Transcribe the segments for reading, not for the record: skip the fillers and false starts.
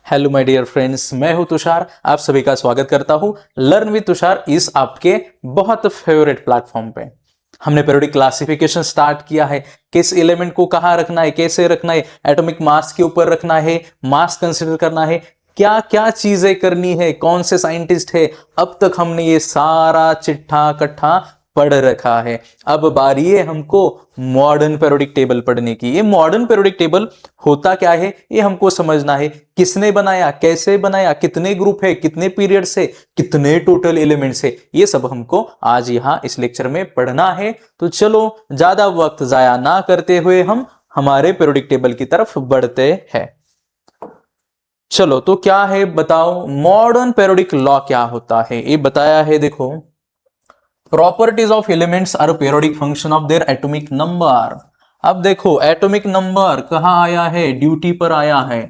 Hello my dear friends, मैं हूं तुषार। आप सभी का स्वागत करता हूं लर्न विद तुषार इस आपके बहुत फेवरेट प्लेटफॉर्म पे। हमने पीरियोडिक क्लासिफिकेशन स्टार्ट किया है। किस एलिमेंट को कहाँ रखना है, कैसे रखना है, एटॉमिक मास के ऊपर रखना है, मास कंसीडर करना है, क्या क्या चीजें करनी है, कौन से साइंटिस्ट है, अब तक हमने ये सारा चिट्ठा कट्ठा पढ़ रखा है। अब बारी है हमको मॉडर्न पीरियोडिक टेबल पढ़ने की। ये मॉडर्न पीरियोडिक टेबल होता क्या है ये हमको समझना है। किसने बनाया, कैसे बनाया, कितने ग्रुप है, कितने पीरियड से, कितने टोटल एलिमेंट्स है, ये सब हमको आज यहां इस लेक्चर में पढ़ना है। तो चलो ज्यादा वक्त जाया ना करते हुए हम हमारे पीरियोडिक टेबल की तरफ बढ़ते हैं। चलो तो क्या है बताओ, मॉडर्न पीरियोडिक लॉ क्या होता है ये बताया है। देखो, properties of elements are periodic function of their atomic number. अब देखो एटॉमिक नंबर कहां आया है, ड्यूटी पर आया है।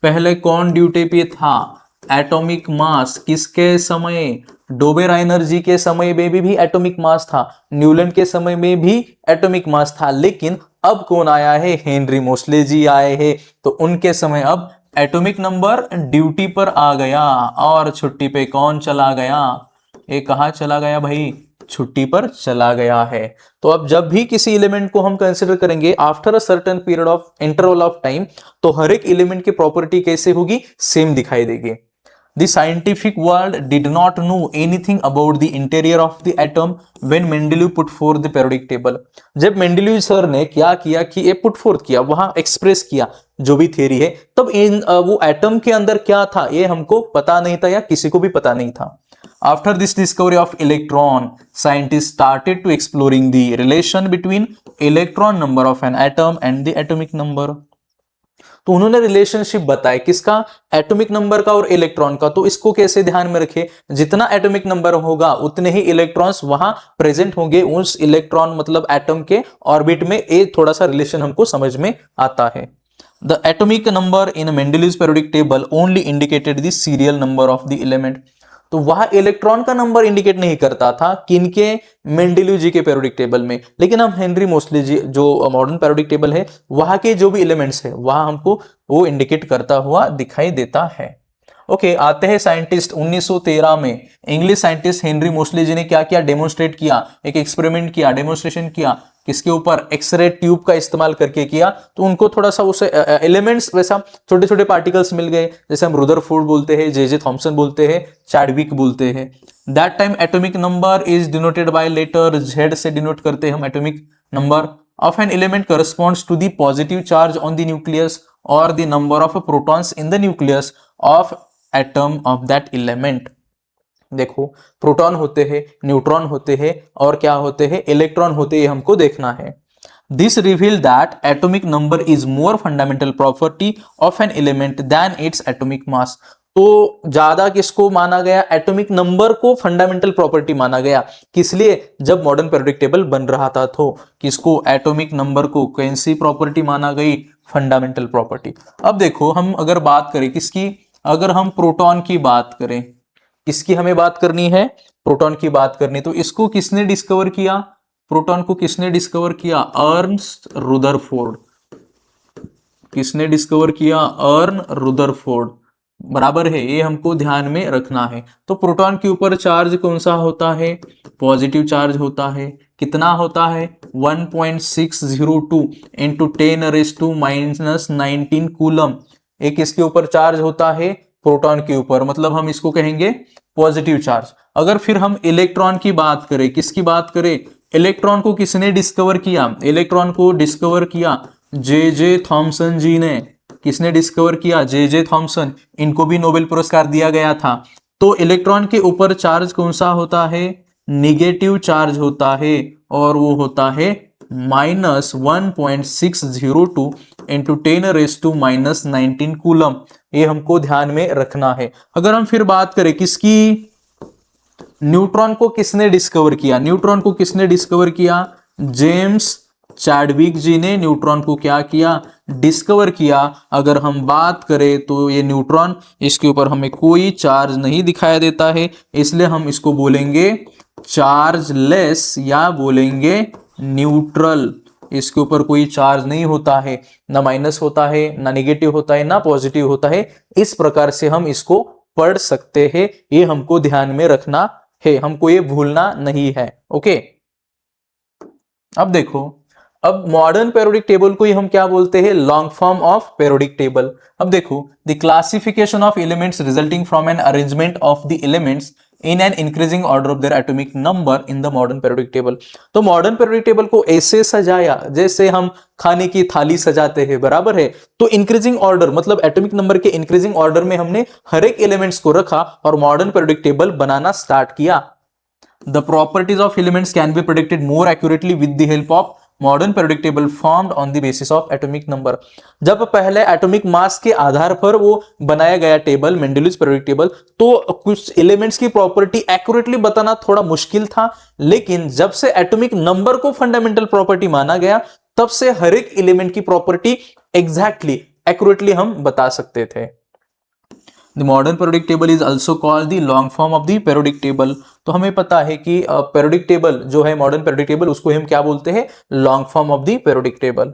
पहले कौन ड्यूटी पे था, एटॉमिक मास। किसके समय, डोबेर एनर्जी के समय में भी एटॉमिक मास था, न्यूलैंड के समय में भी एटॉमिक मास था। लेकिन अब कौन आया है, हेनरी मोसले जी आए हैं, तो उनके समय अब एटॉमिक नंबर ड्यूटी पर आ गया। और छुट्टी पे कौन चला गया, ये कहा चला गया भाई, छुट्टी पर चला गया है। तो अब जब भी किसी एलिमेंट को हम कंसीडर करेंगे after a certain period of interval of time, तो हर एक एलिमेंट की प्रॉपर्टी कैसे होगी, सेम दिखाई देगी। The scientific world did not know anything about the interior of the atom when Mendeleev put forth the periodic table। जब Mendeleev sir ने क्या किया कि ये पुट फोर्थ किया, वहां एक्सप्रेस किया जो भी थ्योरी है, तब वो एटम के अंदर क्या था ये हमको पता नहीं था या किसी को भी पता नहीं था। After this discovery of electron, scientists started to exploring the relation between electron number of an atom and the atomic number। तो उन्होंने रिलेशनशिप बताया किसका, एटॉमिक नंबर का और इलेक्ट्रॉन का। तो इसको कैसे ध्यान में रखे, जितना एटॉमिक नंबर होगा उतने ही इलेक्ट्रॉन्स वहां प्रेजेंट होंगे उस इलेक्ट्रॉन मतलब एटम के ऑर्बिट में। एक थोड़ा सा रिलेशन हमको समझ में आता है। The atomic number in Mendeleev's periodic table only indicated the serial number of the element। तो वहां इलेक्ट्रॉन का नंबर इंडिकेट नहीं करता था किनके, मेंडेलीव जी के पीरियोडिक टेबल में। लेकिन अब हेनरी मोसले जी जो मॉडर्न पीरियोडिक टेबल है, वहां के जो भी एलिमेंट्स है वहां हमको वो इंडिकेट करता हुआ दिखाई देता है। ओके, आते हैं साइंटिस्ट। 1913 में इंग्लिश साइंटिस्ट हेनरी मोसले जी ने क्या किया, डेमोन्स्ट्रेट किया, एक एक्सपेरिमेंट किया, डेमोन्स्ट्रेशन किया। किसके ऊपर, एक्सरे ट्यूब का इस्तेमाल करके किया। तो उनको थोड़ा सा उसे एलिमेंट्स वैसा छोटे छोटे पार्टिकल्स मिल गए, जैसे हम रुदरफोर्ड बोलते हैं, जे थॉमसन बोलते हैं, चैडविक बोलते हैं। That time atomic number is denoted by letter Z से डिनोट करते हैं हम atomic number of an element corresponds to the positive charge on the nucleus और the number of protons in the nucleus of atom of that element. देखो, proton होते हैं, neutron होते हैं और क्या होते हैं, इलेक्ट्रॉन होते हैं, हमको देखना है। This reveal that atomic number is more fundamental property of an element than its atomic mass. तो ज्यादा किसको माना गया, एटॉमिक नंबर को फंडामेंटल प्रॉपर्टी माना गया। किस लिए, जब मॉडर्न पीरियोडिक टेबल बन रहा था तो किसको, एटॉमिक नंबर को कौन सी प्रॉपर्टी माना गई, फंडामेंटल प्रॉपर्टी। अब देखो हम अगर बात करें किसकी, अगर हम प्रोटॉन की बात करें, किसकी हमें बात करनी है, प्रोटॉन की बात करनी। तो इसको किसने डिस्कवर किया, प्रोटॉन को किसने डिस्कवर किया, अर्नस्ट रुदरफोर्ड। किसने डिस्कवर किया, अर्न रुदरफोर्ड। बराबर है, ये हमको ध्यान में रखना है। तो प्रोटॉन के ऊपर चार्ज कौन सा होता है, पॉजिटिव चार्ज होता है। कितना होता है, 1.602 इंटू 10⁻⁻19 कूलम। एक किसके ऊपर चार्ज होता है, प्रोटॉन के ऊपर, मतलब हम इसको कहेंगे पॉजिटिव चार्ज। अगर फिर हम इलेक्ट्रॉन की बात करें, किसकी बात करें, इलेक्ट्रॉन को किसने डिस्कवर किया, इलेक्ट्रॉन को डिस्कवर किया जे थॉमसन जी ने। किसने डिस्कवर किया, जे थॉमसन। इनको भी नोबेल पुरस्कार दिया गया था। तो इलेक्ट्रॉन के ऊपर चार्ज कौन सा होता है, निगेटिव चार्ज होता है, और वो होता है -1.602 इंटू 10⁻⁻19 कूलम। ये हमको ध्यान में रखना है। अगर हम फिर बात करें किसकी, न्यूट्रॉन को किसने डिस्कवर किया, न्यूट्रॉन को किसने डिस्कवर किया, जेम्स चैडविक जी ने न्यूट्रॉन को क्या किया, डिस्कवर किया। अगर हम बात करें तो ये न्यूट्रॉन, इसके ऊपर हमें कोई चार्ज नहीं दिखाया देता है, इसलिए हम इसको बोलेंगे चार्जलेस या बोलेंगे न्यूट्रल। इसके ऊपर कोई चार्ज नहीं होता है, ना माइनस होता है, ना नेगेटिव होता है, ना पॉजिटिव होता है। इस प्रकार से हम इसको पढ़ सकते हैं, ये हमको ध्यान में रखना है, हमको ये भूलना नहीं है। ओके, अब देखो, अब मॉडर्न पेरियोडिक टेबल को ही हम क्या बोलते हैं, long form of periodic table. अब देखो, the classification of elements resulting from an arrangement of the elements in an increasing order of their atomic number in the modern periodic table. तो modern periodic table को ऐसे सजाया जैसे हम खाने की थाली सजाते हैं, बराबर है। तो इंक्रीजिंग ऑर्डर मतलब एटॉमिक नंबर के इंक्रीजिंग ऑर्डर में हमने हर एक एलिमेंट्स को रखा और मॉडर्न पेरियोडिक टेबल बनाना स्टार्ट किया। The properties of elements can be predicted more accurately with the help of modern periodic table formed on the basis of atomic number। जब पहले एटॉमिक मास के आधार पर वो बनाया गया टेबल, मेंडेलियस पेरियोडिक टेबल, तो कुछ एलिमेंट्स की प्रॉपर्टी एक्यूरेटली बताना थोड़ा मुश्किल था। लेकिन जब से एटॉमिक नंबर को फंडामेंटल प्रॉपर्टी माना गया, तब से हर एक एलिमेंट की प्रॉपर्टी एग्जैक्टली एक्यूरेटली हम बता सकते थे। The modern periodic table is also called the long form of the periodic table। तो हमें पता है कि periodic table जो है modern periodic table, उसको हम क्या बोलते हैं, long form of the periodic table।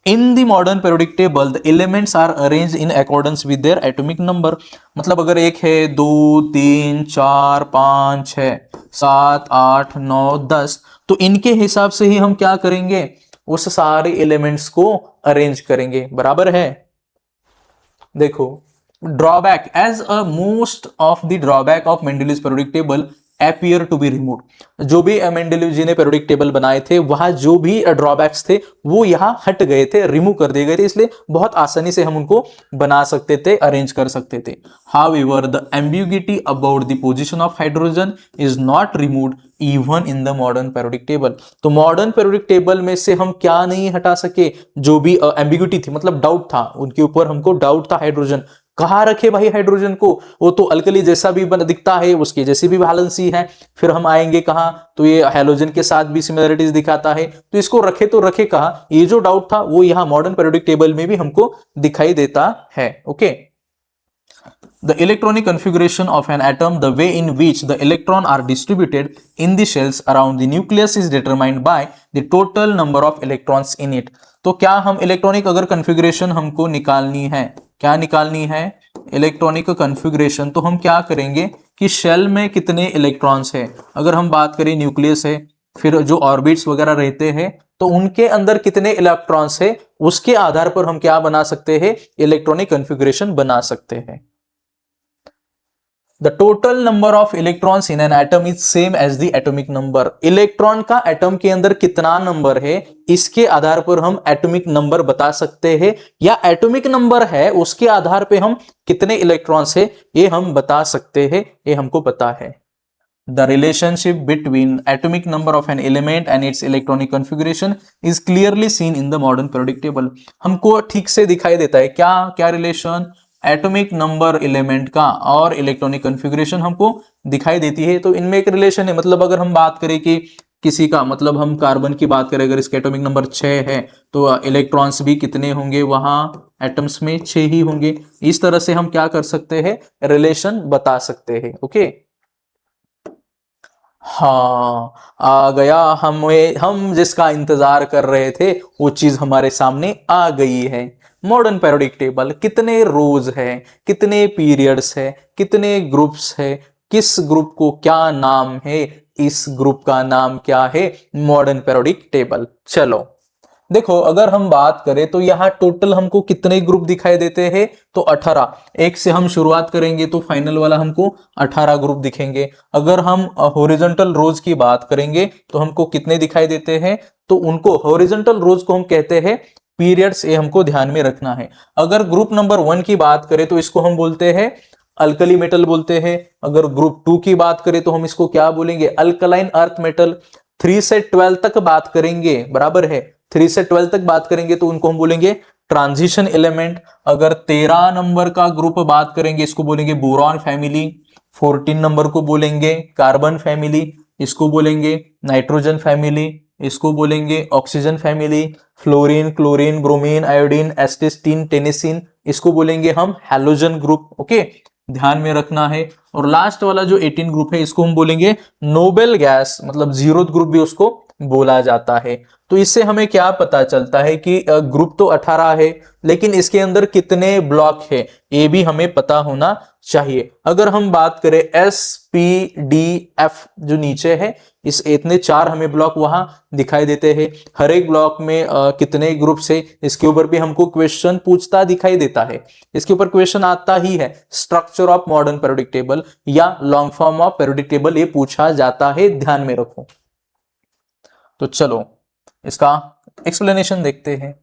In the modern periodic table, the elements are arranged in accordance with their atomic number। मतलब अगर एक है, 2, 3, 4, 5, 6, 7, 8, 9, 10, तो इनके हिसाब से ही हम क्या करेंगे, उस सारे एलिमेंट्स को अरेंज करेंगे, बराबर है। देखो, drawback, as a most of the drawback of Mendeleev's periodic table appear to be removed। जो भी मेंडेलीव जी ने पेरियोडिक टेबल बनाए थे, वहां जो भी ड्रॉबैक्स थे वो यहां हट गए थे, रिमूव कर दिए गए थे, इसलिए बहुत आसानी से हम उनको बना सकते थे, अरेंज कर सकते थे। However, the ambiguity about the position of hydrogen is not removed even in the modern periodic table। तो मॉडर्न पेरियोडिक टेबल में से हम क्या नहीं हटा सके, जो भी एम्बिग्यूटी थी, मतलब डाउट था उनके ऊपर, हमको डाउट था हाइड्रोजन कहाँ रखे भाई हाइड्रोजन को, वो तो अल्कली जैसा भी दिखता है, उसकी जैसी भी वैलेंसी है। फिर हम आएंगे कहाँ, तो ये हैलोजन के साथ भी सिमिलरिटीज दिखाता है, तो इसको रखे तो रखे कहाँ, ये जो डाउट था वो यहाँ मॉडर्न पेरियोडिक टेबल में भी हमको दिखाई देता है। Okay, the electronic configuration of an atom, the way in which the electron are distributed in the shells around the nucleus is determined by the total number of electrons in it। तो क्या हम electronic अगर configuration हमको निकालनी है, क्या निकालनी है, इलेक्ट्रॉनिक कन्फिग्रेशन, तो हम क्या करेंगे कि शेल में कितने इलेक्ट्रॉन्स है, अगर हम बात करें न्यूक्लियस है, फिर जो ऑर्बिट्स वगैरह रहते हैं, तो उनके अंदर कितने इलेक्ट्रॉन्स है, उसके आधार पर हम क्या बना सकते हैं, इलेक्ट्रॉनिक कन्फिग्रेशन बना सकते हैं। The total number of electrons in an atom is same as the atomic number। Electron का एटम के अंदर कितना नंबर है, इसके आधार पर हम एटॉमिक नंबर बता सकते हैं, या एटॉमिक नंबर है उसके आधार पे हम कितने इलेक्ट्रॉन्स है ये हम बता सकते हैं, ये हमको पता है। The relationship between atomic number of an element and its electronic configuration is clearly seen in the modern periodic table। हमको ठीक से दिखाई देता है, क्या क्या रिलेशन, एटॉमिक नंबर एलिमेंट का और इलेक्ट्रॉनिक कॉन्फ़िगरेशन हमको दिखाई देती है। तो इनमें एक रिलेशन है, मतलब अगर हम बात करें कि किसी का, मतलब हम कार्बन की बात करें, अगर इसका एटॉमिक नंबर 6 है तो इलेक्ट्रॉन्स भी कितने होंगे, वहां एटम्स में 6 ही होंगे। इस तरह से हम क्या कर सकते हैं, रिलेशन बता सकते हैं। ओके, हाँ, आ गया, हम जिसका इंतजार कर रहे थे वो चीज हमारे सामने आ गई है। मॉडर्न पेरियोडिक टेबल, कितने रोज है, कितने पीरियड्स है, कितने ग्रुप्स है, किस ग्रुप को क्या नाम है, इस ग्रुप का नाम क्या है, मॉडर्न पेरियोडिक टेबल। चलो देखो, अगर हम बात करें तो यहाँ टोटल हमको कितने ग्रुप दिखाई देते हैं, तो 18। एक से हम शुरुआत करेंगे तो फाइनल वाला हमको 18 ग्रुप दिखेंगे। अगर हम हॉरिजॉन्टल रोज की बात करेंगे तो हमको कितने दिखाई देते हैं, तो उनको हॉरिजॉन्टल रोज को हम कहते हैं पीरियड्स, ये हमको ध्यान में रखना है। अगर ग्रुप नंबर 1 की बात करें तो इसको हम बोलते हैं अल्कली मेटल बोलते हैं। अगर ग्रुप 2 की बात करें तो हम इसको क्या बोलेंगे, अल्कलाइन अर्थ मेटल। 3 से 12 तक बात करेंगे, बराबर है, 3 से 12 तक बात करेंगे तो उनको हम बोलेंगे ट्रांजिशन एलिमेंट। अगर 13 नंबर का ग्रुप बात करेंगे, इसको बोलेंगे बोरॉन फैमिली। 14 नंबर को बोलेंगे कार्बन फैमिली, इसको बोलेंगे नाइट्रोजन फैमिली, इसको बोलेंगे oxygen family. Fluorine, chlorine, bromine, iodine, astatine, tennessine, इसको बोलेंगे हम हैलोजन ग्रुप। ओके, ध्यान में रखना है। और लास्ट वाला जो 18 ग्रुप है, इसको हम बोलेंगे नोबेल गैस, मतलब जीरो ग्रुप भी उसको बोला जाता है। तो इससे हमें क्या पता चलता है कि ग्रुप तो 18 है, लेकिन इसके अंदर कितने ब्लॉक है ये भी हमें पता होना चाहिए। अगर हम बात करें एस पी डी एफ जो नीचे है, इस इतने 4 हमें ब्लॉक वहां दिखाई देते हैं। हर एक ब्लॉक में कितने ग्रुप्स है इसके ऊपर भी हमको क्वेश्चन पूछता दिखाई देता है। इसके ऊपर क्वेश्चन आता ही है, structure of modern periodic table या long form of periodic table ये पूछा जाता है, ध्यान में रखो। तो चलो इसका एक्सप्लेनेशन देखते हैं।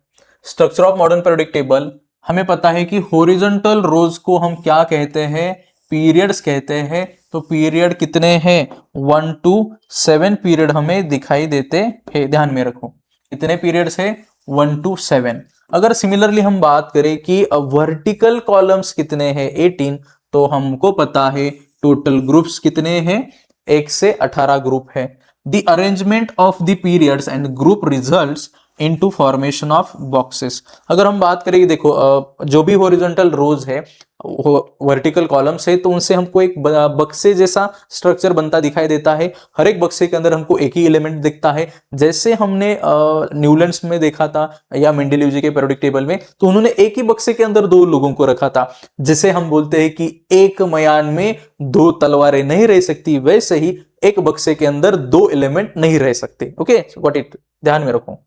Structure of modern periodic table, हमें पता है कि हॉरिजॉन्टल रोज को हम क्या कहते हैं, पीरियड्स कहते हैं। तो पीरियड कितने हैं, 1 to 7 पीरियड हमें दिखाई देते हैं, ध्यान में रखो कितने पीरियड्स है, 1 to 7। अगर सिमिलरली हम बात करें कि वर्टिकल कॉलम्स कितने हैं, 18, तो हमको पता है टोटल ग्रुप्स कितने हैं, 1 से 18 ग्रुप है। The arrangement of the periods and group results into formation of boxes. अगर हम बात करें, देखो जो भी हॉरिजॉन्टल रोज है, वर्टिकल कॉलम्स है, तो उनसे हमको एक बक्से जैसा स्ट्रक्चर बनता दिखाई देता है। हर एक बक्से के अंदर हमको एक ही एलिमेंट दिखता है, जैसे हमने न्यूलैंड्स में देखा था या मेंडेलीव जी के पीरियोडिक टेबल में, तो उन्होंने एक ही बक्से के अंदर 2 लोगों को रखा था। जिसे हम बोलते हैं कि एक मयान में 2 तलवारें नहीं रह सकती, वैसे ही एक बक्से के अंदर 2 एलिमेंट नहीं रह सकते। ओके, गॉट इट, ध्यान में रखो।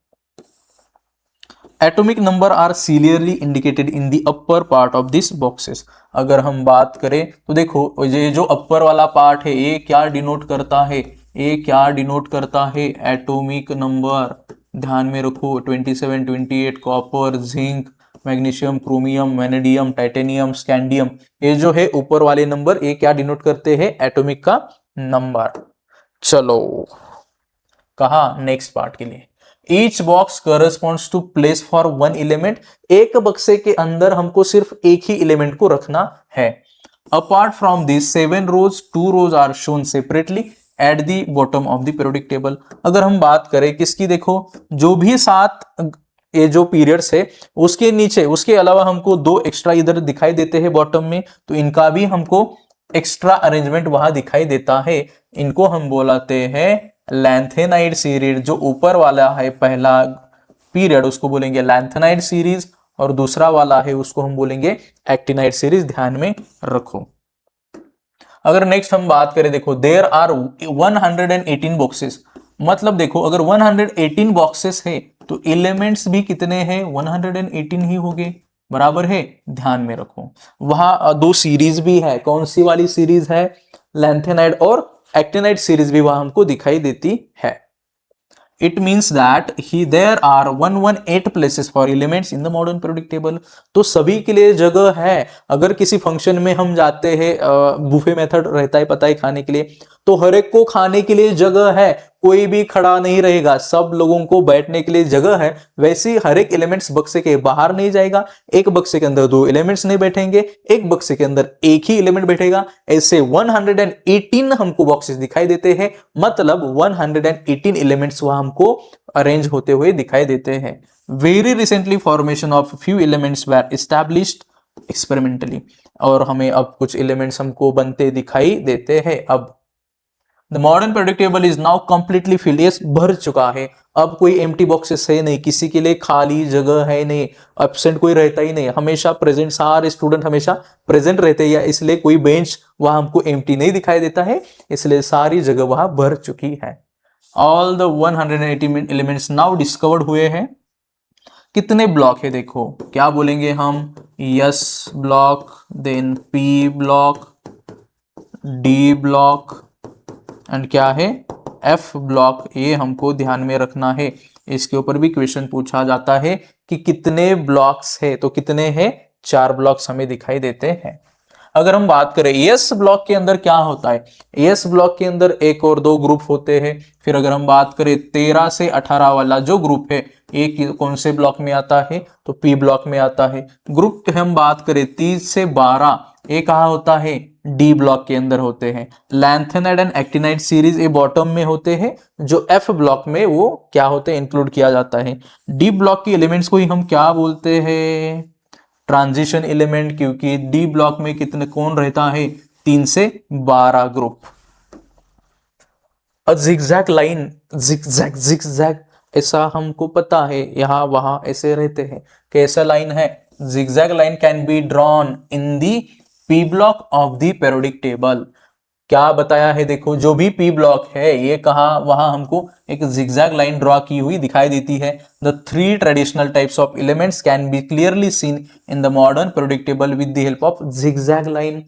Atomic number are seriously indicated in the upper part of this boxes. अगर हम बात करें तो देखो ये जो अपर वाला पार्ट है ये क्या डिनोट करता है, ये क्या डिनोट करता है, एटॉमिक नंबर। ध्यान में रखो 27, 28, copper, zinc, magnesium, chromium, vanadium, titanium, scandium, ये जो है ऊपर वाले नंबर ये क्या डिनोट करते हैं, एटॉमिक का नंबर। चलो कहा नेक्स्ट पार्ट के लिए, each box corresponds to place for 1 element. एक बक्से के अंदर हमको सिर्फ एक ही एलिमेंट को रखना है। Apart from this 7 rows 2 rows are shown separately at the bottom of the periodic table. अगर हम बात करें किसकी, देखो जो भी 7 ये जो पीरियड्स है उसके नीचे, उसके अलावा हमको 2 एक्स्ट्रा इधर दिखाई देते हैं बॉटम में, तो इनका भी हमको एक्स्ट्रा अरेंजमेंट वहां दिखाई देता है। इनको हम बोलाते हैं लैंथेनाइड सीरीज। जो ऊपर वाला है पहला पीरियड उसको बोलेंगे लैंथेनाइड सीरीज, और दूसरा वाला है उसको हम बोलेंगे एक्टिनाइड सीरीज, ध्यान में रखो। अगर नेक्स्ट हम बात करें, देखो देयर आर 118 बॉक्सेस, मतलब देखो अगर 118 बॉक्सेस है तो एलिमेंट्स भी कितने हैं, 118 ही होंगे, बराबर है, ध्यान में रखो। वहां 2 सीरीज भी है, कौन सी वाली सीरीज है, लैंथेनाइड और एक्टिनाइड सीरीज भी वहां हमको दिखाई देती है। It means that there are 118 places for elements in the modern periodic table। तो सभी के लिए जगह है। अगर किसी फंक्शन में हम जाते हैं, बुफे मेथड रहता है पता है खाने के लिए, तो हर एक को खाने के लिए जगह है, कोई भी खड़ा नहीं रहेगा, सब लोगों को बैठने के लिए जगह है। वैसे ही हर एक एलिमेंट्स बक्से के बाहर नहीं जाएगा, एक बक्से के अंदर 2 एलिमेंट्स नहीं बैठेंगे, एक बक्से के अंदर एक ही एलिमेंट बैठेगा। ऐसे 118 हमको बॉक्सेस दिखाई देते हैं, मतलब 118 एलिमेंट्स वहां हमको अरेंज होते हुए दिखाई देते हैं। Very recently formation of few elements were established experimentally, और हमें अब कुछ एलिमेंट्स हमको बनते दिखाई देते हैं। अब the modern periodic table is now completely filled, ये भर चुका है, अब कोई एम्प्टी बॉक्सेस है नहीं, किसी के लिए खाली जगह है नहीं, एब्सेंट कोई रहता ही नहीं, हमेशा प्रेजेंट, सारे स्टूडेंट हमेशा प्रेजेंट रहते हैं, या इसलिए कोई बेंच वहां हमको एम्प्टी नहीं दिखाई देता है, इसलिए सारी जगह वहां भर चुकी है। All the 180 elements now discovered हुए हैं। कितने ब्लॉक है, देखो क्या बोलेंगे हम, S block, then P block, D block and क्या है, एफ ब्लॉक, ये हमको ध्यान में रखना है। इसके ऊपर भी क्वेश्चन पूछा जाता है कि कितने ब्लॉक्स है, तो कितने हैं, 4 ब्लॉक्स हमें दिखाई देते हैं। अगर हम बात करें एस ब्लॉक के अंदर क्या होता है, एस ब्लॉक के अंदर 1 और 2 ग्रुप होते हैं। फिर अगर हम बात करें 13 से 18 वाला जो ग्रुप है, एक कौन से ब्लॉक में आता है, तो पी ब्लॉक में आता है। ग्रुप हम बात करें 30 से 12, ये कहा होता है, डी ब्लॉक के अंदर होते हैं। लैंथेनाइड एंड एक्टिनाइड सीरीज ये बॉटम में होते हैं, जो एफ ब्लॉक में वो क्या होते हैं, इंक्लूड किया जाता है। डी ब्लॉक की एलिमेंट्स को ही हम क्या बोलते हैं, ट्रांजिशन एलिमेंट, क्योंकि डी ब्लॉक में कितने कौन रहता है, 3 से 12 group. A zigzag line zigzag zigzag, ऐसा हमको पता है, यहाँ वहां ऐसे रहते हैं। कैसा लाइन है? Zigzag line can be drawn in the P block of the periodic table. क्या बताया है? देखो, जो भी पी ब्लॉक है ये कहा, वहां हमको एक जिगजैग लाइन ड्रॉ की हुई दिखाई देती है। The three traditional types of elements can be clearly seen in the modern periodic table with the help of zigzag line.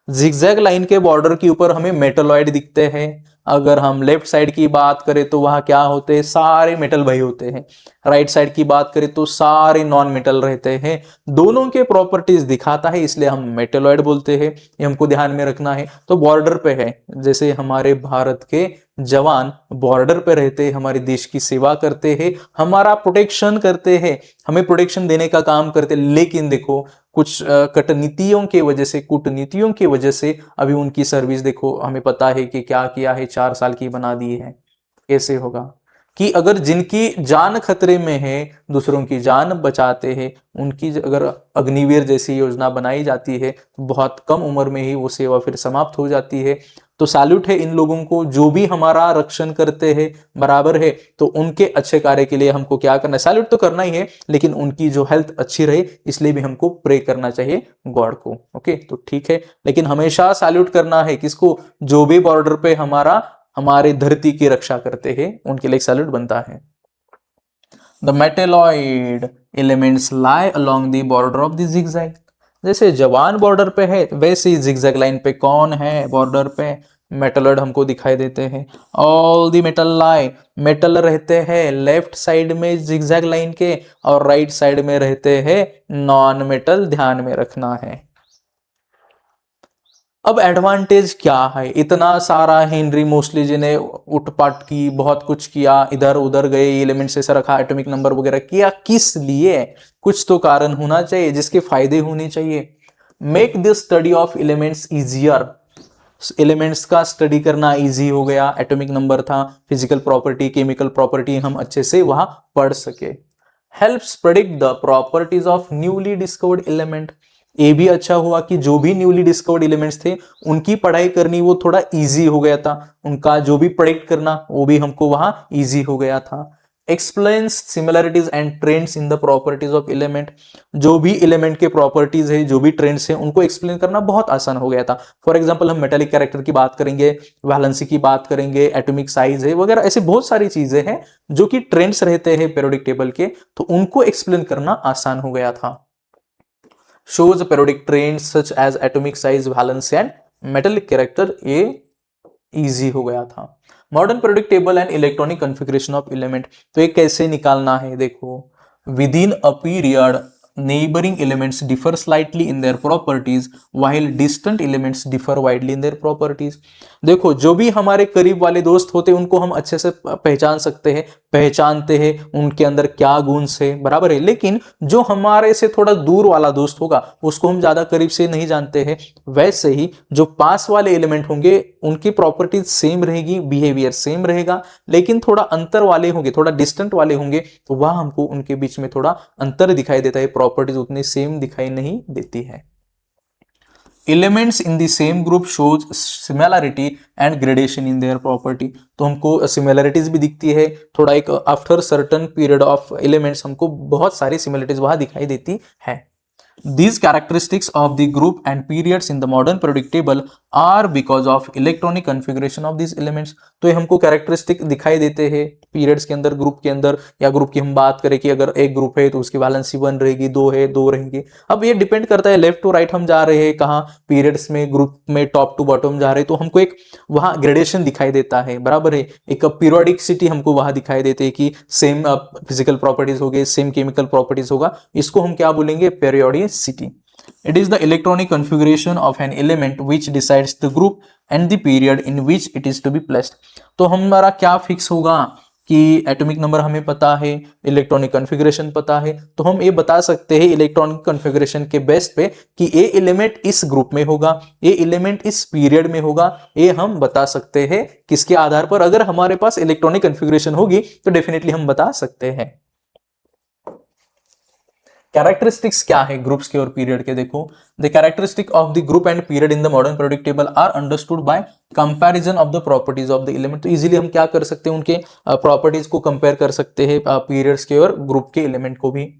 Zigzag line के बॉर्डर के ऊपर हमें मेटलॉइड दिखते हैं। अगर हम लेफ्ट साइड की बात करें तो वहां क्या होते हैं? सारे मेटल भाई होते हैं। राइट साइड की बात करें तो सारे नॉन मेटल रहते हैं। दोनों के प्रॉपर्टीज दिखाता है, इसलिए हम मेटलॉइड बोलते हैं। ये हमको ध्यान में रखना है। तो बॉर्डर पे है, जैसे हमारे भारत के जवान बॉर्डर पे रहते हैं, हमारे देश की सेवा करते हैं, हमारा प्रोटेक्शन करते हैं, हमें प्रोटेक्शन देने का काम करते हैं। लेकिन देखो, कुछ कूटनीतियों की वजह से अभी उनकी सर्विस देखो, हमें पता है कि क्या किया है, 4 साल की बना दी है। कैसे होगा कि अगर जिनकी जान खतरे में है, दूसरों की जान बचाते हैं, उनकी अगर अग्निवीर जैसी योजना बनाई जाती है तो बहुत कम उम्र में ही वो सेवा फिर समाप्त हो जाती है। तो सैल्यूट है इन लोगों को जो भी हमारा रक्षण करते हैं, बराबर है। तो उनके अच्छे कार्य के लिए हमको क्या करना है? सैल्यूट तो करना ही है, लेकिन उनकी जो हेल्थ अच्छी रहे इसलिए भी हमको प्रे करना चाहिए गॉड को। ओके, तो ठीक है, लेकिन हमेशा सैल्यूट करना है किसको? जो भी बॉर्डर पे हमारे धरती की रक्षा करते हैं, उनके लिए सैल्यूट बनता है। The metalloid elements lie along the border of the zigzag. जैसे जवान बॉर्डर पे है, वैसे ही जिगजैग लाइन पे कौन है बॉर्डर पे? मेटलॉइड हमको दिखाई देते हैं। All the metal lie, metal रहते हैं लेफ्ट साइड में जिगजैग लाइन के, और राइट साइड में रहते हैं नॉन मेटल, ध्यान में रखना है। अब एडवांटेज क्या है? इतना सारा हेनरी मोस्टली जी ने उठपाट की, बहुत कुछ किया, इधर उधर गए, एलिमेंट से रखा, एटॉमिक नंबर वगैरह किया, किस लिए? कुछ तो कारण होना चाहिए जिसके फायदे होने चाहिए। Make this study of elements easier, elements का स्टडी करना इजी हो गया। एटॉमिक नंबर था, फिजिकल प्रॉपर्टी, केमिकल प्रॉपर्टी हम अच्छे से वहां पढ़ सके। Helps predict the properties of newly discovered element. ये भी अच्छा हुआ कि जो भी न्यूली डिस्कवर्ड एलिमेंट्स थे उनकी पढ़ाई करनी वो थोड़ा इजी हो गया था, उनका जो भी प्रेडिक्ट करना वो भी हमको वहां इजी हो गया था। Explains similarities and trends in the properties of element. जो भी एलिमेंट के प्रॉपर्टीज है, जो भी ट्रेंड्स है, उनको एक्सप्लेन करना बहुत आसान हो गया था। फॉर एग्जांपल हम मेटालिक कैरेक्टर की बात करेंगे, वैलेंसी की बात करेंगे, एटॉमिक साइज है वगैरह, ऐसे बहुत सारी चीजें हैं जो कि ट्रेंड्स रहते हैं पेरियोडिक टेबल के, तो उनको एक्सप्लेन करना आसान हो गया था। shows periodic trends such as atomic size, valence and metallic character, ये इजी हो गया था। Modern periodic table and electronic configuration of element, तो ये कैसे निकालना है? देखो, with in a period neighboring elements differ slightly in their properties while distant elements differ widely in their properties। देखो, जो भी हमारे करीब वाले दोस्त होते हैं उनको हम अच्छे से पहचान सकते हैं, पहचानते हैं उनके अंदर क्या गुण है, बराबर है। लेकिन जो हमारे से थोड़ा दूर वाला दोस्त होगा उसको हम ज्यादा करीब से नहीं जानते हैं। वैसे ही जो पास वाले एलिमेंट होंगे उनकी प्रॉपर्टीज सेम रहेगी, बिहेवियर सेम रहेगा, लेकिन थोड़ा अंतर वाले होंगे, थोड़ा डिस्टेंट वाले होंगे, तो वह हमको उनके बीच में थोड़ा अंतर दिखाई देता है, प्रॉपर्टीज उतनी सेम दिखाई नहीं देती है। Elements in the same group shows similarity and gradation in their property, तो हमको सिमिलरिटीज भी दिखती है, थोड़ा एक after certain period of elements हमको बहुत सारी सिमिलरिटीज वहां दिखाई देती है। These characteristics of the group and periods in the modern periodic table are because of electronic configuration of these elements। तो ये हमको कैरेक्टरिस्टिक दिखाई देते हैं पीरियड्स के अंदर, ग्रुप के अंदर, या ग्रुप की हम बात करें कि अगर एक ग्रुप है तो उसकी वैलेंसी 1 रहेगी, 2 है 2 रहेगी। अब ये डिपेंड करता है लेफ्ट टू राइट हम जा रहे हैं कहाँ, पीरियड्स में, ग्रुप में टॉप टू बॉटम जा रहे हैं, तो हमको एक वहां ग्रेडेशन दिखाई देता है, बराबर है। एक पीरियोडिकसिटी हमको वहां दिखाई देते हैं कि सेम फिजिकल प्रॉपर्टीज हो गए, सेम केमिकल प्रॉपर्टीज होगा, इसको हम क्या बोलेंगे? Periodicity. It is the electronic configuration of an element which decides the group and the period in which it is to be placed। तो हमारा क्या फिक्स होगा कि एटॉमिक नंबर हमें पता है, इलेक्ट्रॉनिक कॉन्फ़िगरेशन पता है, तो हम ये बता सकते हैं इलेक्ट्रॉनिक कॉन्फ़िगरेशन के बेस पे कि ये एलिमेंट इस ग्रुप में होगा, ये एलिमेंट इस पीरियड में होगा। ये हम बता सकते हैं किसके आधार पर? अगर हमारे पास इलेक्ट्रॉनिक कॉन्फ़िगरेशन होगी तो डेफिनेटली हम बता सकते हैं। कैरेक्टरिस्टिक्स क्या है ग्रुप्स के और पीरियड के? देखो, the characteristic of the group and period in the modern periodic table are understood by comparison of the properties of the element. तो इजीली हम क्या कर सकते हैं, उनके प्रॉपर्टीज को कंपेयर कर सकते हैं पीरियड्स के और ग्रुप के एलिमेंट को भी।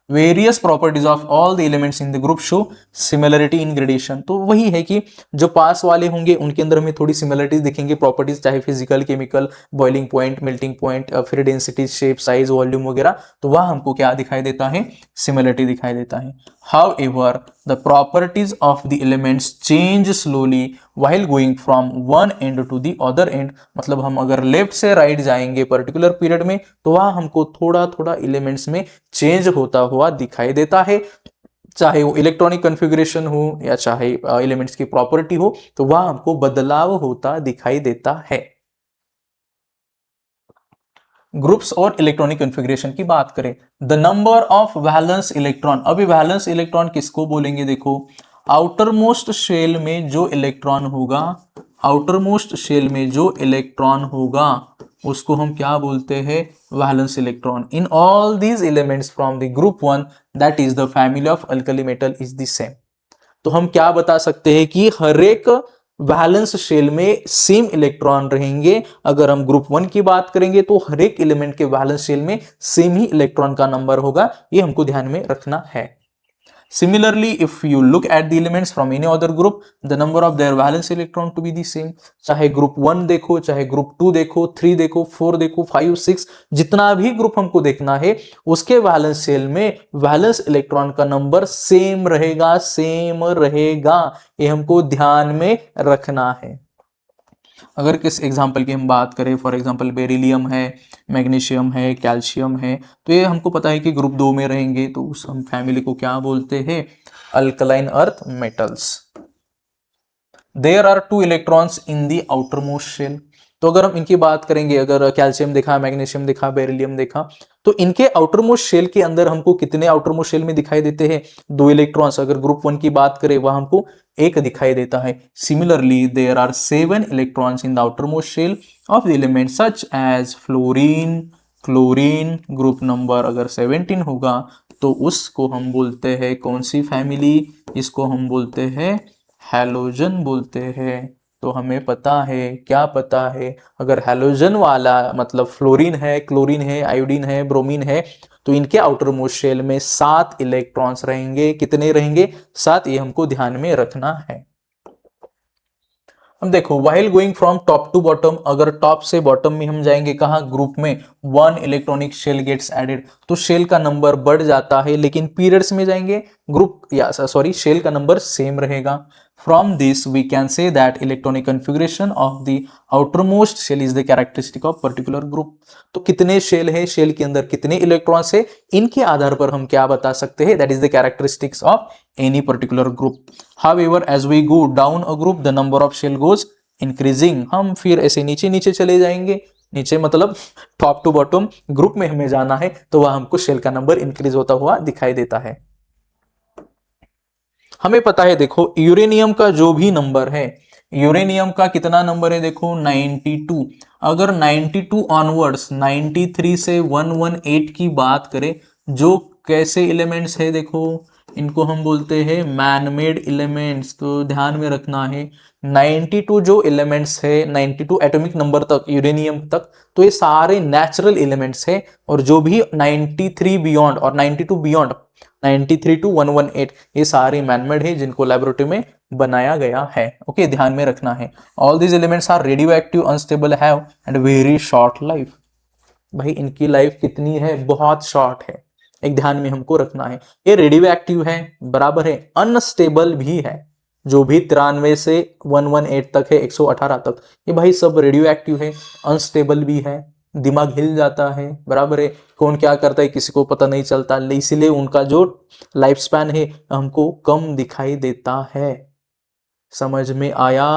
Various properties of all the elements in the group show similarity in gradation. तो वही है कि जो पास वाले होंगे उनके अंदर हमें थोड़ी सिमिलरिटीज दिखेंगे प्रॉपर्टीज, चाहे physical, chemical, boiling point, melting point, फिर डेंसिटी, शेप, साइज, वॉल्यूम वगैरह, तो वह हमको क्या दिखाई देता है, सिमिलरिटी दिखाई देता है। However, the properties of the elements change slowly while going from one end to the other end। मतलब हम अगर लेफ्ट से राइट जाएंगे पर्टिकुलर पीरियड में तो वह हमको थोड़ा थोड़ा एलिमेंट्स में चेंज होता हुआ दिखाई देता है, चाहे वो इलेक्ट्रॉनिक कॉन्फ़िगरेशन हो या चाहे एलिमेंट्स की प्रॉपर्टी हो, तो वह हमको बदलाव होता दिखाई देता है। ग्रुप्स और इलेक्ट्रॉनिक कॉन्फ़िगरेशन की बात करें, the number of valence electron. अभी वैलेंस इलेक्ट्रॉन किसको बोलेंगे? देखो, आउटर मोस्ट शेल में जो इलेक्ट्रॉन होगा, आउटर मोस्ट शेल में जो इलेक्ट्रॉन होगा उसको हम क्या बोलते हैं? Valence electron. In all these elements from the group 1 that is the family of alkali metal is the same. तो हम क्या बता सकते हैं कि हर एक वैलेंस शेल में सेम इलेक्ट्रॉन रहेंगे। अगर हम ग्रुप 1 की बात करेंगे तो हर एक एलिमेंट के वैलेंस शेल में सेम ही इलेक्ट्रॉन का नंबर होगा, ये हमको ध्यान में रखना है। Similarly, if you look at the elements from any other group, the number of their valence electron to be the same। चाहे ग्रुप 1 देखो, चाहे ग्रुप 2 देखो, 3 देखो, 4 देखो, 5, 6, जितना भी ग्रुप हमको देखना है उसके वैलेंस शेल में वैलेंस इलेक्ट्रॉन का नंबर सेम रहेगा, सेम रहेगा, ये हमको ध्यान में रखना है। अगर किस एग्जाम्पल की हम बात करें, फॉर एग्जाम्पल बेरिलियम है, मैग्नीशियम है, कैल्शियम है, तो ये हमको पता है कि ग्रुप 2 में रहेंगे, तो उस हम फैमिली को क्या बोलते हैं? Alkaline earth metals. There are 2 electrons in the outermost shell. तो अगर हम इनकी बात करेंगे, अगर कैल्शियम देखा, मैग्नीशियम देखा, बेरिलियम देखा, तो इनके आउटर मोस्ट शेल के अंदर हमको कितने आउटर मोस्ट शेल में दिखाई देते हैं? 2 इलेक्ट्रॉन्स। अगर ग्रुप 1 की बात करें वह हमको 1 दिखाई देता है। Similarly there are 7 electrons in the outermost shell of the element such as fluorine, chlorine. Group number अगर 17 होगा तो उसको हम बोलते हैं कौन सी फैमिली? इसको हम बोलते हैं हैलोजन बोलते हैं। तो हमें पता है, क्या पता है, अगर हैलोजन वाला मतलब फ्लोरीन है, क्लोरीन है, आयोडीन है, ब्रोमीन है, तो इनके आउटर मोस्ट शेल में 7 इलेक्ट्रॉन्स रहेंगे। कितने रहेंगे? 7। ये हमको ध्यान में रखना है। हम देखो, while going from top to bottom, अगर टॉप से बॉटम में हम जाएंगे कहा? ग्रुप में 1 इलेक्ट्रॉनिक शेल गेट्स एडेड, तो शेल का नंबर बढ़ जाता है, लेकिन पीरियड्स में जाएंगे ग्रुप या सॉरी शेल का नंबर सेम रहेगा। From this we can say that electronic configuration of the outermost shell is the characteristic of particular group। तो कितने शेल है, शेल के अंदर कितने इलेक्ट्रॉन्स है, इनके आधार पर हम क्या बता सकते हैं? That is the characteristics of any particular group। However, as we go down a group, the number of shell goes increasing। हम फिर ऐसे नीचे नीचे चले जाएंगे, नीचे मतलब टॉप टू बॉटम ग्रुप में हमें जाना है, तो वह हमको शेल का नंबर इंक्रीज होता हुआ दिखाई देता है। हमें पता है, देखो यूरेनियम का जो भी नंबर है, यूरेनियम का कितना नंबर है? देखो 92। अगर 92 ऑनवर्ड्स 93 से 118 की बात करें, जो कैसे एलिमेंट्स है? देखो इनको हम बोलते हैं मैनमेड एलिमेंट्स। तो ध्यान में रखना है 92 जो एलिमेंट्स है, 92 एटॉमिक नंबर तक यूरेनियम तक, तो ये सारे नेचुरल एलिमेंट्स है। और जो भी 93 बियॉन्ड और 92 बियॉन्ड, 93 टू 118, ये सारे मैनमेड है जिनको लैबोरेटरी में बनाया गया है। ओके, ध्यान में रखना है। All these elements are radioactive, unstable, have and very short life. भाई इनकी लाइफ कितनी है? बहुत शॉर्ट है, एक ध्यान में हमको रखना है। ये रेडियो एक्टिव है, बराबर है, अनस्टेबल भी है। जो भी 93 से 118 तक है, 118 तक, ये भाई सब रेडियो एक्टिव है, अनस्टेबल भी है, दिमाग हिल जाता है, बराबर है। कौन क्या करता है किसी को पता नहीं चलता, इसीलिए उनका जो लाइफ स्पैन है हमको कम दिखाई देता है। समझ में आया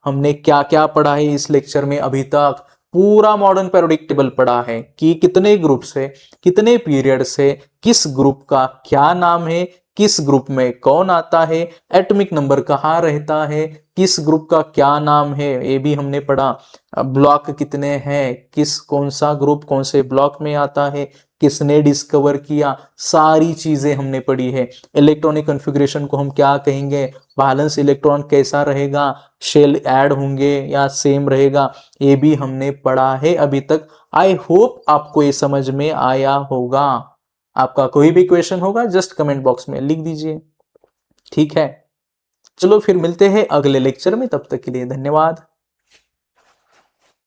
हमने क्या क्या पढ़ा है इस लेक्चर में? अभी तक पूरा मॉडर्न पीरियोडिक टेबल पढ़ा है कि कितने ग्रुप्स है, कितने पीरियड्स है, किस ग्रुप का क्या नाम है, किस ग्रुप में कौन आता है, एटॉमिक नंबर कहाँ रहता है, किस ग्रुप का क्या नाम है, ये भी हमने पढ़ा। ब्लॉक कितने हैं, किस कौन सा ग्रुप कौन से ब्लॉक में आता है, किसने डिस्कवर किया, सारी चीजें हमने पढ़ी है। इलेक्ट्रॉनिक कॉन्फ़िगरेशन को हम क्या कहेंगे, वैलेंस इलेक्ट्रॉन कैसा रहेगा, शेल ऐड होंगे या सेम रहेगा, ये भी हमने पढ़ा है अभी तक। आई होप आपको ये समझ में आया होगा। आपका कोई भी क्वेश्चन होगा जस्ट कमेंट बॉक्स में लिख दीजिए, ठीक है। चलो फिर मिलते हैं अगले लेक्चर में, तब तक के लिए धन्यवाद।